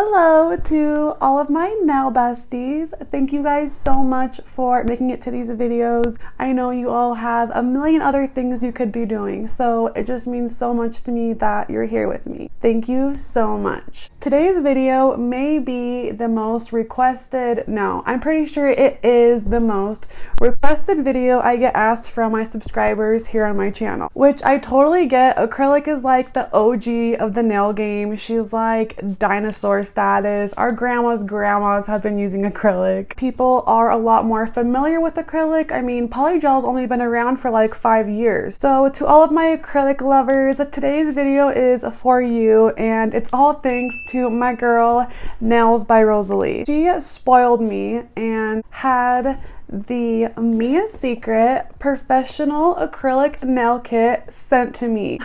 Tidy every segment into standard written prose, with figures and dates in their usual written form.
Hello to all of my nail besties. Thank you guys so much for making it to these videos. I know you all have a million other things you could be doing, so it just means so much to me that you're here with me. Thank you so much. Today's video may be the most requested, no, I'm pretty sure it is the most requested video I get asked from my subscribers here on my channel, which I totally get. Acrylic is like the OG of the nail game. She's like dinosaur status. Our grandmas have been using acrylic. People are a lot more familiar with acrylic. I mean, polygel's only been around for like 5 years. So to all of my acrylic lovers, today's video is for you, and it's all thanks to my girl NailsByRossely. She spoiled me and had the Mia Secret professional acrylic nail kit sent to me.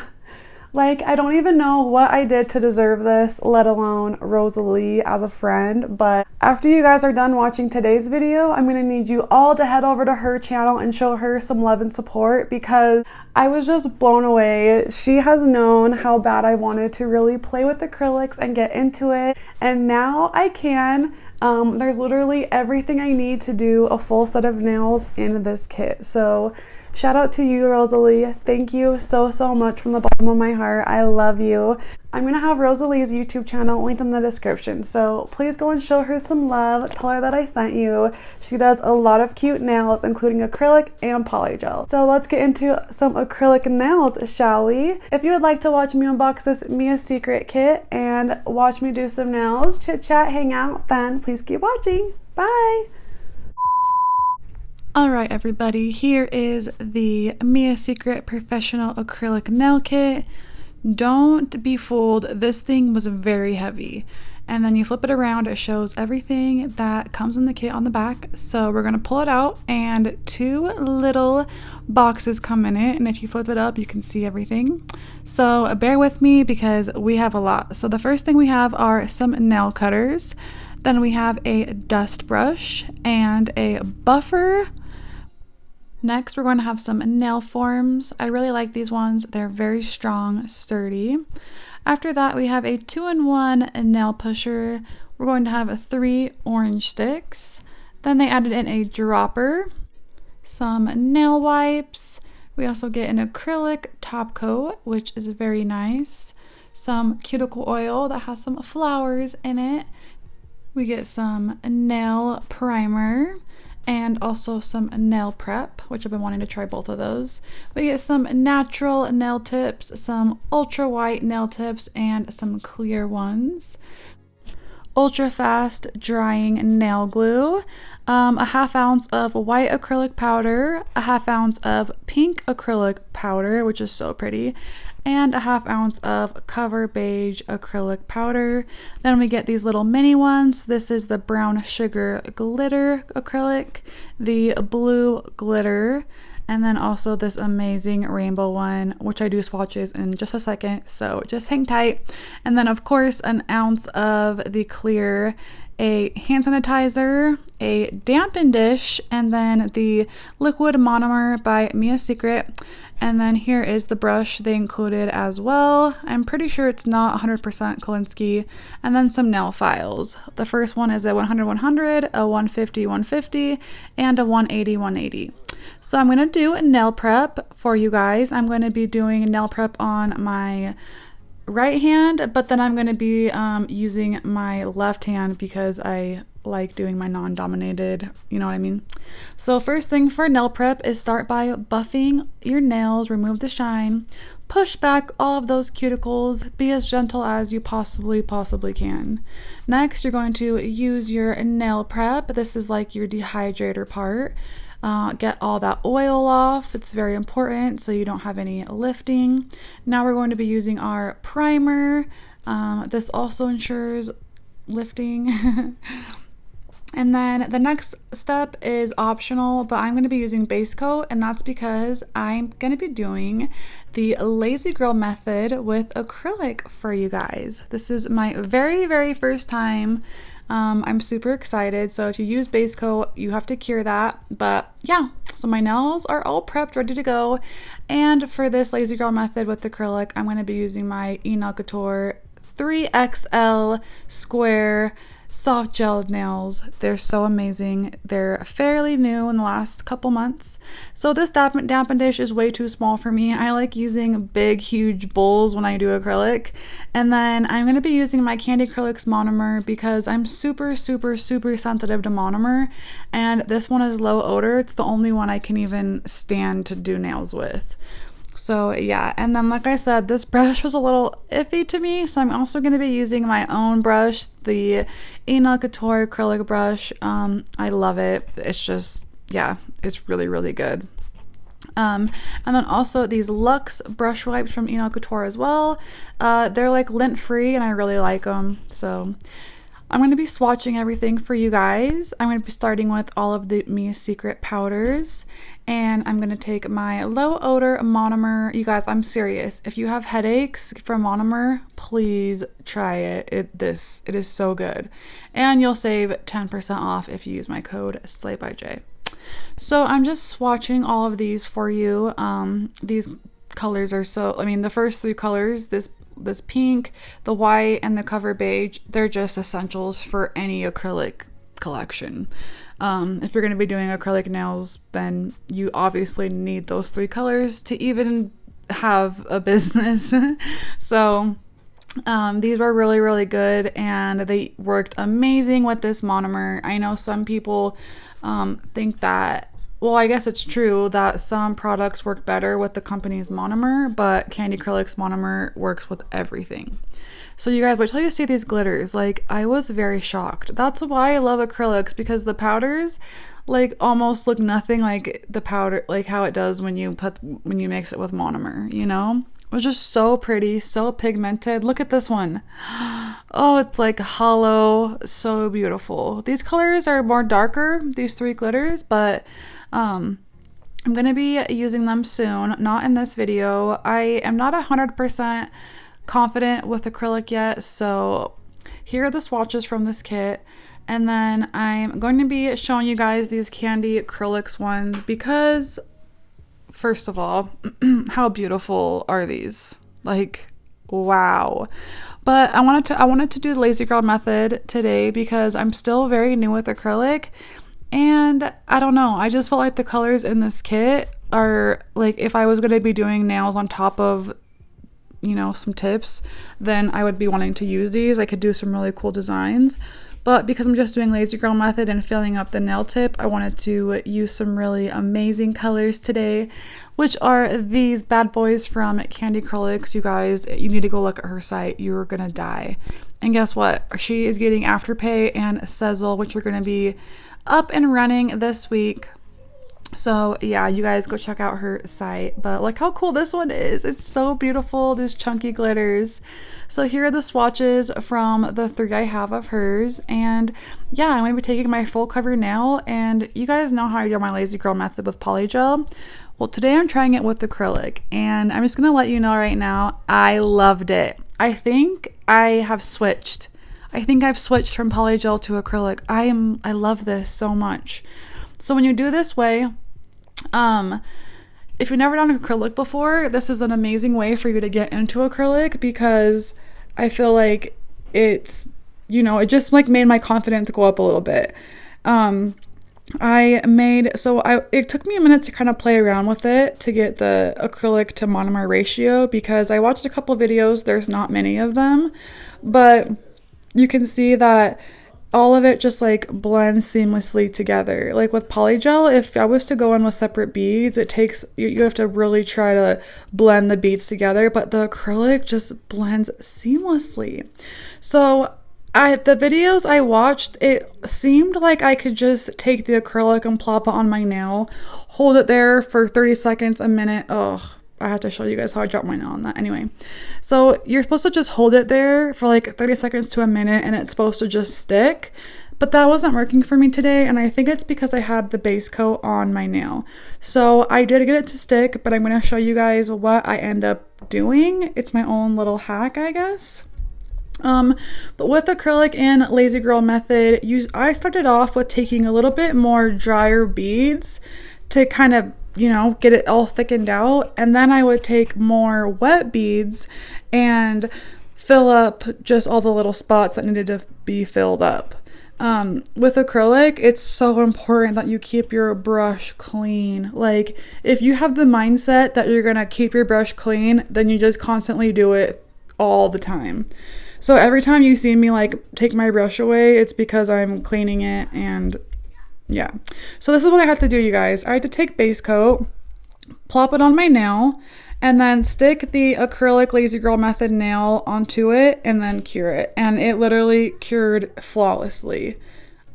Like, I don't even know what I did to deserve this, let alone Rosalie as a friend. But after you guys are done watching today's video, I'm gonna need you all to head over to her channel and show her some love and support, because I was just blown away. She has known how bad I wanted to really play with acrylics and get into it, and now I can. There's literally everything I need to do a full set of nails in this kit. So shout out to you, Rosalie. Thank you so much from the bottom of my heart. I love you. I'm gonna have Rosalie's YouTube channel linked in the description, so please go and show her some love. Tell her that I sent you. She does a lot of cute nails, including acrylic and polygel. So let's get into some acrylic nails, shall we? If you would like to watch me unbox this Mia Secret kit and watch me do some nails, chit chat, hang out, then please keep watching. Bye! Alright everybody, here is the Mia Secret Professional Acrylic Nail Kit. Don't be fooled, this thing was very heavy. And then you flip it around, it shows everything that comes in the kit on the back. So we're going to pull it out, and 2 little boxes come in it. And if you flip it up, you can see everything. So bear with me because we have a lot. So the first thing we have are some nail cutters. Then we have a dust brush and a buffer. Next, we're going to have some nail forms. I really like these ones. They're very strong, sturdy. After that, we have a 2-in-1 nail pusher. We're going to have 3 orange sticks. Then they added in a dropper, some nail wipes. We also get an acrylic top coat, which is very nice. Some cuticle oil that has some flowers in it. We get some nail primer, and also some nail prep, which I've been wanting to try both of those. We get some natural nail tips, some ultra white nail tips, and some clear ones. Ultra fast drying nail glue, a 1/2 ounce of white acrylic powder, a 1/2 ounce of pink acrylic powder, which is so pretty, and a 1/2 ounce of Cover Beige acrylic powder. Then we get these little mini ones. This is the brown sugar glitter acrylic, the blue glitter, and then also this amazing rainbow one, which I do swatches in just a second, so just hang tight. And then of course an ounce of the clear, a hand sanitizer, a dampen dish, and then the liquid monomer by Mia Secret. And then here is the brush they included as well. I'm pretty sure it's not 100% Kolinsky. And then some nail files. The first one is a 100-100, a 150-150, and a 180-180. So I'm going to do a nail prep for you guys. I'm going to be doing nail prep on my right hand, but then I'm going to be using my left hand because I like doing my non-dominated, you know what I mean? So first thing for nail prep is start by buffing your nails, remove the shine, push back all of those cuticles, be as gentle as you possibly can. Next, you're going to use your nail prep. This is like your dehydrator part. Get all that oil off. It's very important so you don't have any lifting. Now we're going to be using our primer. This also ensures lifting. And then the next step is optional, but I'm going to be using base coat, and that's because I'm going to be doing the Lazy Girl method with acrylic for you guys. This is my very first time. I'm super excited. So if you use base coat, you have to cure that. But yeah, so my nails are all prepped, ready to go. And for this Lazy Girl method with acrylic, I'm going to be using my Nail Couture 3XL square soft gel nails. They're so amazing. They're fairly new in the last couple months. So this dampen dish is way too small for me. I like using big, huge bowls when I do acrylic. And then I'm going to be using my Candy Acrylics monomer because I'm super sensitive to monomer. And this one is low odor. It's the only one I can even stand to do nails with. So yeah, and then like I said, this brush was a little iffy to me, so I'm also going to be using my own brush, the Nail Couture acrylic brush. I love it. It's just, yeah, it's really good. And then also these Luxe brush wipes from Nail Couture as well. They're like lint free and I really like them. So I'm going to be swatching everything for you guys. I'm going to be starting with all of the Mia Secret powders. And I'm going to take my low odor monomer. You guys, I'm serious. If you have headaches from monomer, please try it. It is so good. And you'll save 10% off if you use my code SLAYBYJ. So I'm just swatching all of these for you. These colors are so, I mean, the first three colors, this pink, the white, and the cover beige, they're just essentials for any acrylic collection. If you're going to be doing acrylic nails, then you obviously need those three colors to even have a business. So these were really good and they worked amazing with this monomer. I know some people think that, well, I guess it's true that some products work better with the company's monomer, but Candy Acrylic's monomer works with everything. So you guys, wait till you see these glitters. Like, I was very shocked. That's why I love acrylics, because the powders like almost look nothing like the powder, like how it does when you mix it with monomer, you know? It was just so pretty, so pigmented. Look at this one. Oh, it's like hollow, so beautiful. These colors are more darker, these three glitters, but I'm gonna be using them soon, not in this video. I am not 100% confident with acrylic yet, so here are the swatches from this kit, and then I'm going to be showing you guys these Candy Acrylics ones because, first of all, how beautiful are these? Like, wow. But I wanted to do the Lazy Girl method today because I'm still very new with acrylic, and I don't know, I just felt like the colors in this kit are like, if I was going to be doing nails on top of, you know, some tips, then I would be wanting to use these. I could do some really cool designs, but because I'm just doing Lazy Girl method and filling up the nail tip, I wanted to use some really amazing colors today, which are these bad boys from Candy Acrylics. You guys, you need to go look at her site. You're gonna die. And guess what? She is getting Afterpay and Sezzle, which are gonna be up and running this week. So yeah, you guys go check out her site. But look how cool this one is. It's so beautiful, these chunky glitters. So here are the swatches from the three I have of hers. And yeah, I'm going to be taking my full cover nail. And you guys know how I do my Lazy Girl method with polygel. Well, today I'm trying it with acrylic. And I'm just going to let you know right now, I loved it. I think I have switched. I think I've switched from polygel to acrylic. I love this so much. So when you do this way, if you've never done acrylic before, this is an amazing way for you to get into acrylic, because I feel like it's, you know, it just like made my confidence go up a little bit. It took me a minute to kind of play around with it to get the acrylic to monomer ratio, because I watched a couple videos, there's not many of them, but you can see that all of it just like blends seamlessly together. Like with polygel, if I was to go in with separate beads, it takes, you have to really try to blend the beads together, but the acrylic just blends seamlessly. So the videos I watched, it seemed like I could just take the acrylic and plop it on my nail, hold it there for 30 seconds, a minute. Oh, I have to show you guys how I dropped my nail on that. Anyway, so you're supposed to just hold it there for like 30 seconds to a minute and it's supposed to just stick, but that wasn't working for me today, and I think it's because I had the base coat on my nail. So I did get it to stick, but I'm going to show you guys what I end up doing. It's my own little hack, I guess. But with acrylic and Lazy Girl method, I started off with taking a little bit more drier beads to kind of, you know, get it all thickened out, and then I would take more wet beads and fill up just all the little spots that needed to be filled up. With acrylic, it's so important that you keep your brush clean. Like, if you have the mindset that you're gonna keep your brush clean, then you just constantly do it all the time. So every time you see me like take my brush away, it's because I'm cleaning it. And yeah, so this is what I had to do, you guys. I had to take base coat, plop it on my nail, and then stick the acrylic Lazy Girl method nail onto it and then cure it. And it literally cured flawlessly.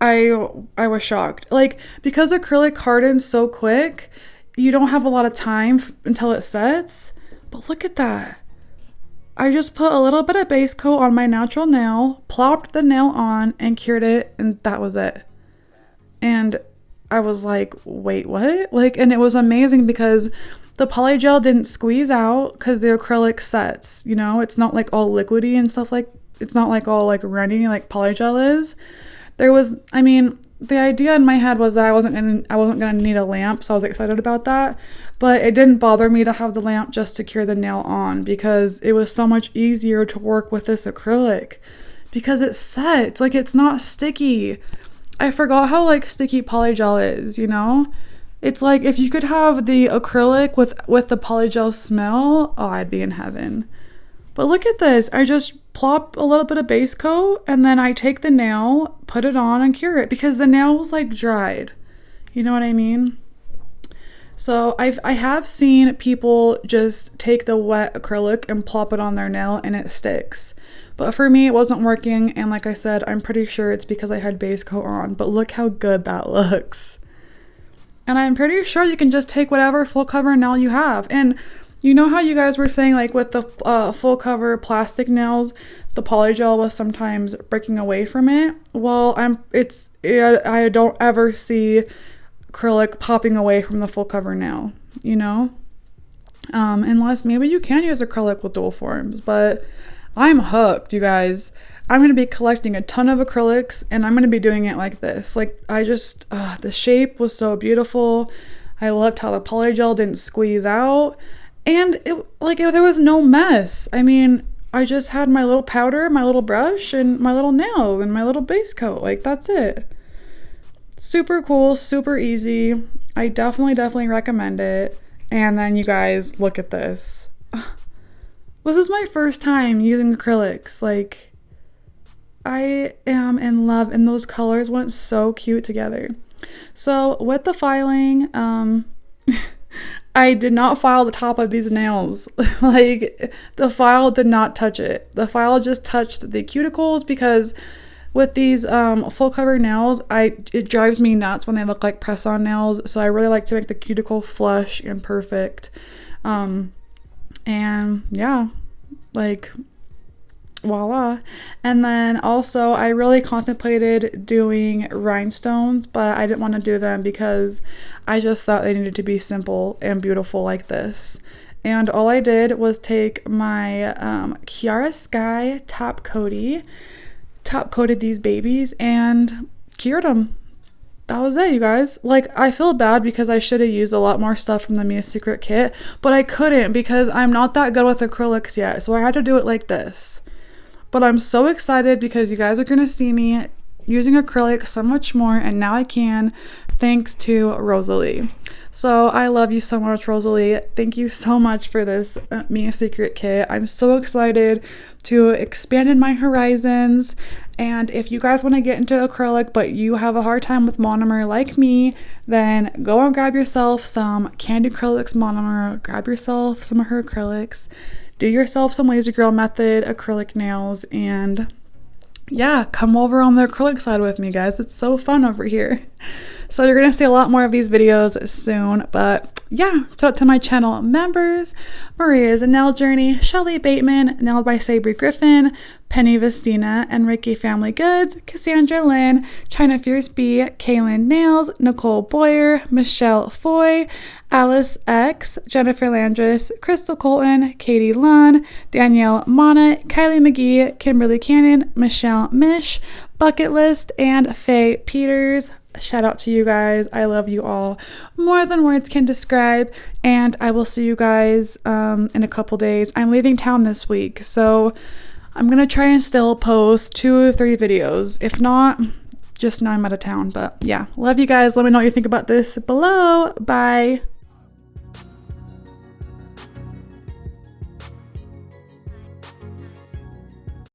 I was shocked. Like, because acrylic hardens so quick, you don't have a lot of time until it sets. But look at that. I just put a little bit of base coat on my natural nail, plopped the nail on, and cured it, and that was it. And I was like, wait, what? Like, and it was amazing because the polygel didn't squeeze out because the acrylic sets, you know? It's not like all liquidy and stuff, like, it's not like all like runny like polygel is. There was, I mean, the idea in my head was that I wasn't gonna need a lamp, so I was excited about that. But it didn't bother me to have the lamp just to cure the nail on, because it was so much easier to work with this acrylic because it sets, like, it's not sticky. I forgot how like sticky polygel is, you know? It's like if you could have the acrylic with the polygel smell, oh, I'd be in heaven. But look at this. I just plop a little bit of base coat and then I take the nail, put it on, and cure it because the nail was like dried. You know what I mean? So I have seen people just take the wet acrylic and plop it on their nail and it sticks. But for me, it wasn't working. And like I said, I'm pretty sure it's because I had base coat on. But look how good that looks. And I'm pretty sure you can just take whatever full cover nail you have. And you know how you guys were saying, like, with the full cover plastic nails, the polygel was sometimes breaking away from it? Well, I don't ever see acrylic popping away from the full cover nail, you know? Unless maybe you can use acrylic with dual forms, but I'm hooked, you guys. I'm going to be collecting a ton of acrylics and I'm going to be doing it like this. Like, I just, the shape was so beautiful. I loved how the polygel didn't squeeze out. And there was no mess. I mean, I just had my little powder, my little brush, and my little nail, and my little base coat. Like, that's it. Super cool, super easy. I definitely recommend it. And then you guys, look at this. This is my first time using acrylics. Like, I am in love, and those colors went so cute together. So with the filing, I did not file the top of these nails. Like, the file did not touch it. The file just touched the cuticles because with these full cover nails, it drives me nuts when they look like press-on nails. So I really like to make the cuticle flush and perfect. And yeah, like, voila. And then also I really contemplated doing rhinestones, but I didn't want to do them because I just thought they needed to be simple and beautiful like this. And all I did was take my Chiara Sky top coated these babies and cured them. That was it, you guys. Like, I feel bad because I should have used a lot more stuff from the Mia Secret kit, but I couldn't because I'm not that good with acrylics yet, so I had to do it like this. But I'm so excited because you guys are going to see me using acrylic so much more, and now I can, thanks to Rosalie. So I love you so much, Rosalie. Thank you so much for this Mia Secret kit. I'm so excited to expand in my horizons. And if you guys want to get into acrylic but you have a hard time with monomer like me, then go and grab yourself some Candy Acrylics monomer, grab yourself some of her acrylics, do yourself some LAZYGIRL method acrylic nails, and yeah, come over on the acrylic side with me, guys. It's so fun over here. So you're gonna see a lot more of these videos soon, but yeah, shout out to my channel members: Maria's a Nail Journey, Shelly Bateman, Nailed by Sabri Griffin, Penny Vestina, Enrique Family Goods, Cassandra Lynn, China Fierce B, Kaylin Nails, Nicole Boyer, Michelle Foy, Alice X, Jennifer Landris, Crystal Colton, Katie Lunn, Danielle Monnet, Kylie McGee, Kimberly Cannon, Michelle Mish, Bucket List, and Faye Peters. Shout out to you guys. I love you all more than words can describe, and I will see you guys in a couple days. I'm leaving town this week, so I'm gonna try and still post 2 or 3 videos. If not, just know I'm out of town. But yeah, love you guys. Let me know what you think about this below. Bye.